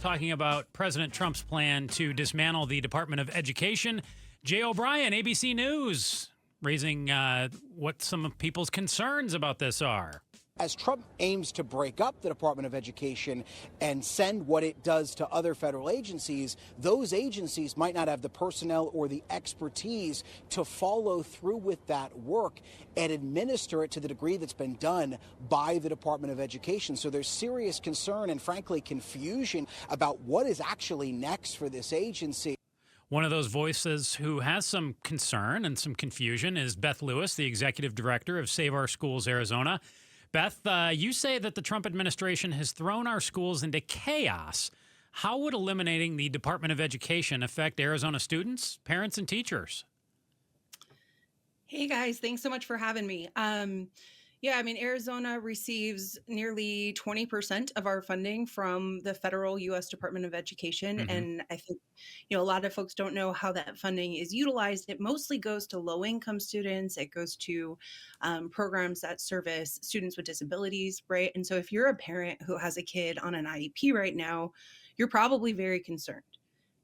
talking about President Trump's plan to dismantle the Department of Education. Jay O'Brien, ABC News, raising what some of people's concerns about this are. As Trump aims to break up the Department of Education and send what it does to other federal agencies, those agencies might not have the personnel or the expertise to follow through with that work and administer it to the degree that's been done by the Department of Education. So there's serious concern and, frankly, confusion about what is actually next for this agency. One of those voices who has some concern and some confusion is Beth Lewis, the executive director of Save Our Schools Arizona. Beth, you say that the Trump administration has thrown our schools into chaos. How would eliminating the Department of Education affect Arizona students, parents, and teachers? Hey, guys. Thanks so much for having me. Arizona receives nearly 20% of our funding from the federal U.S. Department of Education. Mm-hmm. And I think, a lot of folks don't know how that funding is utilized. It mostly goes to low-income students. It goes to programs that service students with disabilities, right? And so if you're a parent who has a kid on an IEP right now, you're probably very concerned.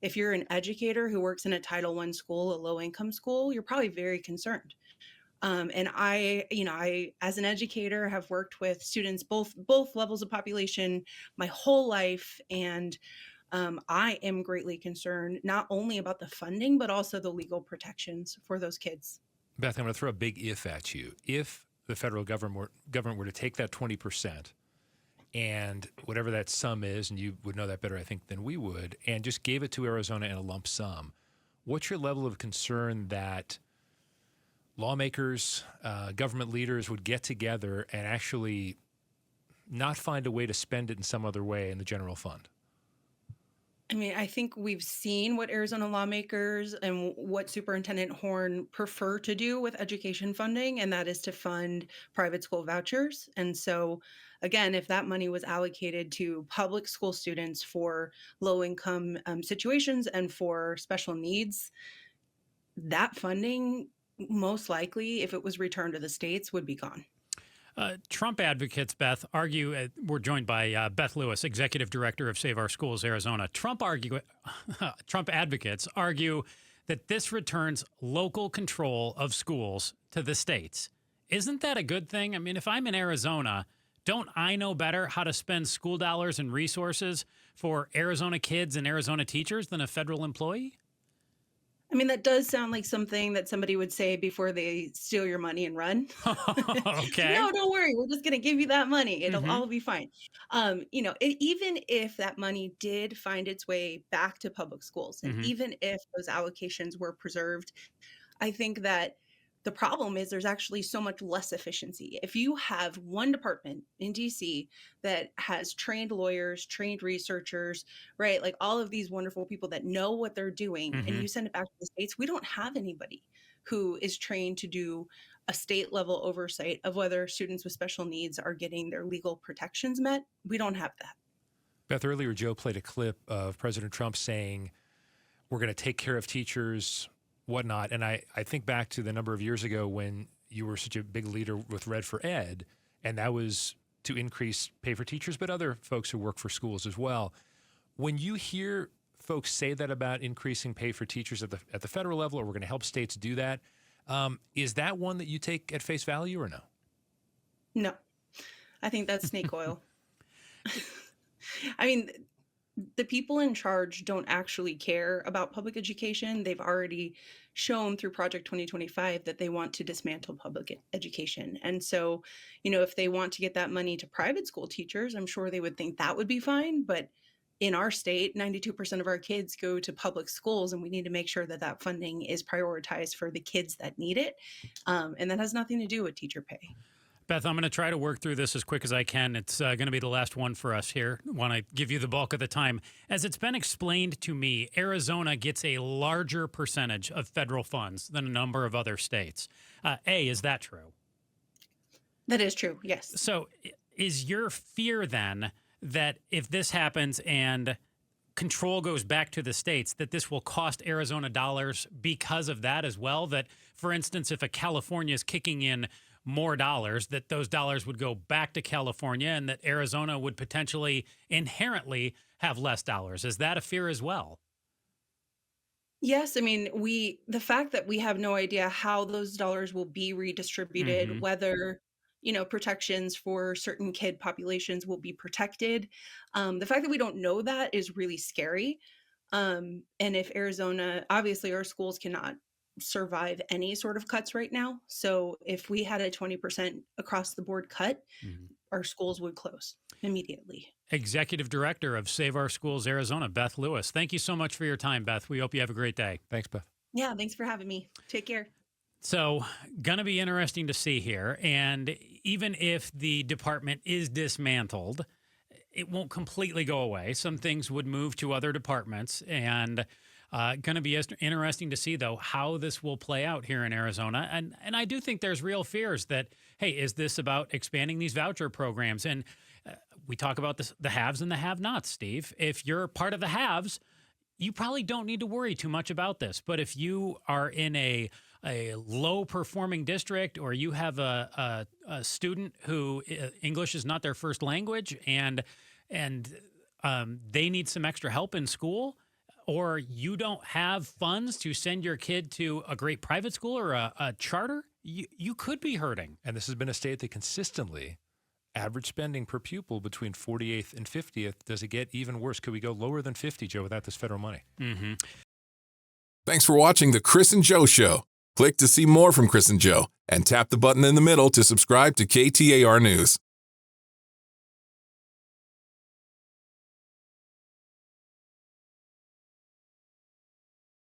If you're an educator who works in a Title I school, a low-income school, you're probably very concerned. And I, as an educator, have worked with students, both levels of population my whole life. And I am greatly concerned, not only about the funding, but also the legal protections for those kids. Beth, I'm going to throw a big if at you. If the federal government were to take that 20% and whatever that sum is, and you would know that better, I think, than we would, and just gave it to Arizona in a lump sum, what's your level of concern that lawmakers, government leaders would get together and actually not find a way to spend it in some other way in the general fund? I mean, I think we've seen what Arizona lawmakers and what Superintendent Horn prefer to do with education funding, and that is to fund private school vouchers. And so, again, if that money was allocated to public school students for low-income situations and for special needs, that funding, most likely, if it was returned to the states, would be gone. Trump advocates, Beth, argue, we're joined by Beth Lewis, Executive Director of Save Our Schools Arizona. Trump advocates argue that this returns local control of schools to the states. Isn't that a good thing? I mean, if I'm in Arizona, don't I know better how to spend school dollars and resources for Arizona kids and Arizona teachers than a federal employee? I mean, that does sound like something that somebody would say before they steal your money and run. Okay. No, don't worry. We're just going to give you that money. It'll all be fine. Even if that money did find its way back to public schools, and even if those allocations were preserved, I think that the problem is there's actually so much less efficiency. If you have one department in DC that has trained lawyers, trained researchers, right? Like all of these wonderful people that know what they're doing, and you send it back to the states, we don't have anybody who is trained to do a state level oversight of whether students with special needs are getting their legal protections met. We don't have that. Beth, earlier Joe played a clip of President Trump saying, we're going to take care of teachers, whatnot. And I think back to the number of years ago when you were such a big leader with Red for Ed, and that was to increase pay for teachers, but other folks who work for schools as well. When you hear folks say that about increasing pay for teachers at the federal level, or we're going to help states do that, is that one that you take at face value or no? No, I think that's snake oil. I mean, the people in charge don't actually care about public education. They've already shown through Project 2025 that they want to dismantle public education. And so, if they want to get that money to private school teachers, I'm sure they would think that would be fine. But in our state, 92% of our kids go to public schools, and we need to make sure that that funding is prioritized for the kids that need it. And that has nothing to do with teacher pay. Beth, I'm going to try to work through this as quick as I can. It's going to be the last one for us here. I want to give you the bulk of the time. As it's been explained to me, Arizona gets a larger percentage of federal funds than a number of other states. Is that true? That is true, yes. So is your fear then that if this happens and control goes back to the states, that this will cost Arizona dollars because of that as well? That, for instance, if a California is kicking in more dollars, that those dollars would go back to California and that Arizona would potentially inherently have less dollars. Is that a fear as well? Yes, I mean, the fact that we have no idea how those dollars will be redistributed, whether, protections for certain kid populations will be protected. The fact that we don't know that is really scary. And if Arizona, obviously our schools cannot survive any sort of cuts right now. So if we had a 20% across the board cut, our schools would close immediately. Executive Director of Save Our Schools Arizona, Beth Lewis. Thank you so much for your time, Beth. We hope you have a great day. Thanks, Beth. Yeah, thanks for having me. Take care. So, going to be interesting to see here. And even if the department is dismantled, it won't completely go away. Some things would move to other departments. And going to be interesting to see, though, how this will play out here in Arizona. And I do think there's real fears that, hey, is this about expanding these voucher programs? And we talk about the haves and the have-nots, Steve. If you're part of the haves, you probably don't need to worry too much about this. But if you are in a low-performing district, or you have a student who English is not their first language, and they need some extra help in school, or you don't have funds to send your kid to a great private school or a charter, you could be hurting. And this has been a state that consistently, average spending per pupil between 48th and 50th. Does it get even worse? Could we go lower than 50, Joe, without this federal money? Thanks for watching The Chris and Joe Show. Click to see more from Chris and Joe, and tap the button in the middle to subscribe to KTAR News.